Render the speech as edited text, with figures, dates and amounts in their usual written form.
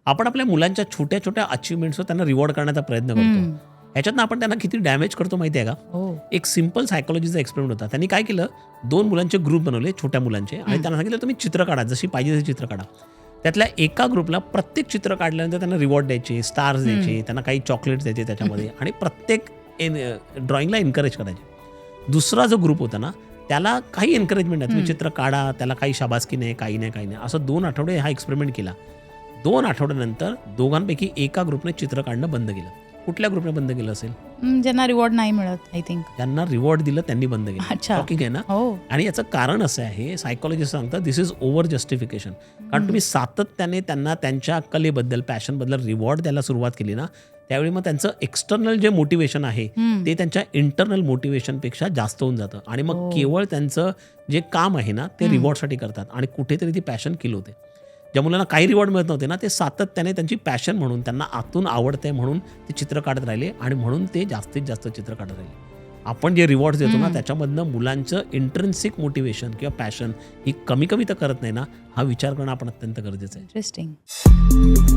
आपण आपल्या मुलांच्या छोट्या छोट्या अचिव्हमेंट्सवर त्यांना रिवॉर्ड करण्याचा प्रयत्न करतो. ह्याच्यातनं आपण त्यांना किती डॅमेज करतो माहिती आहे का? हो. एक सिम्पल सायकोलॉजीचा एक्सपेरिमेंट होता. त्यांनी काय केलं, 2 मुलांचे ग्रुप बनवले, छोट्या मुलांचे, आणि त्यांना सांगितलं तुम्ही चित्र काढा, जशी पाहिजे तशी चित्र काढा. त्यातल्या एका ग्रुपला प्रत्येक चित्र काढल्यानंतर त्यांना रिवॉर्ड द्यायचे, स्टार्स द्यायचे, त्यांना काही चॉकलेट्स द्यायचे त्याच्यामध्ये, आणि प्रत्येक ड्रॉइंगला एनकरेज करायचे. दुसरा जो ग्रुप होता ना, त्याला काही एनकरेजमेंट नाही, तुम्ही चित्र काढा, त्याला काही शाबासकी नाही, काही नाही. असं 2 आठवडे हा एक्सपेरिमेंट केला. 2 आठवड्यानंतर दोघांपैकी एका ग्रुपने चित्र काढणं बंद केलं. कुठल्या ग्रुपने बंद केलं असेल? ज्यांना रिवॉर्ड नाही मिळत, आय थिंक. त्यांना रिवॉर्ड दिलं, त्यांनी बंद केलं. अच्छा. शॉकिंग आहे ना? हो. आणि याचं कारण असं आहे, सायकॉलॉजिस्ट सांगतात दिस इज ओव्हर जस्टिफिकेशन. कारण तुम्ही सातत्याने त्यांना त्यांच्या कलेबद्दल, पॅशनबद्दल रिवॉर्ड द्यायला सुरुवात केली ना, त्यावेळी मग त्यांचं एक्सटर्नल जे मोटिवेशन आहे ते त्यांच्या इंटरनल मोटिवेशनपेक्षा जास्त होऊन जातं, आणि मग केवळ त्यांचं जे काम आहे ना ते रिवॉर्डसाठी करतात, आणि कुठेतरी ती पॅशन किल होते. ज्या मुलांना काही रिवॉर्ड मिळत नव्हते ना, ते सातत्याने त्यांची पॅशन म्हणून, त्यांना आतून आवडतंय म्हणून ते चित्र काढत राहिले, आणि म्हणून ते जास्तीत जास्त चित्र काढत राहिले. आपण जे रिवॉर्ड्स देतो ना त्याच्यामधनं मुलांचं इंट्रिन्सिक मोटिवेशन किंवा पॅशन ही कमी तर करत नाही ना, हा विचार करणं आपण अत्यंत गरजेचं आहे. इंटरेस्टिंग.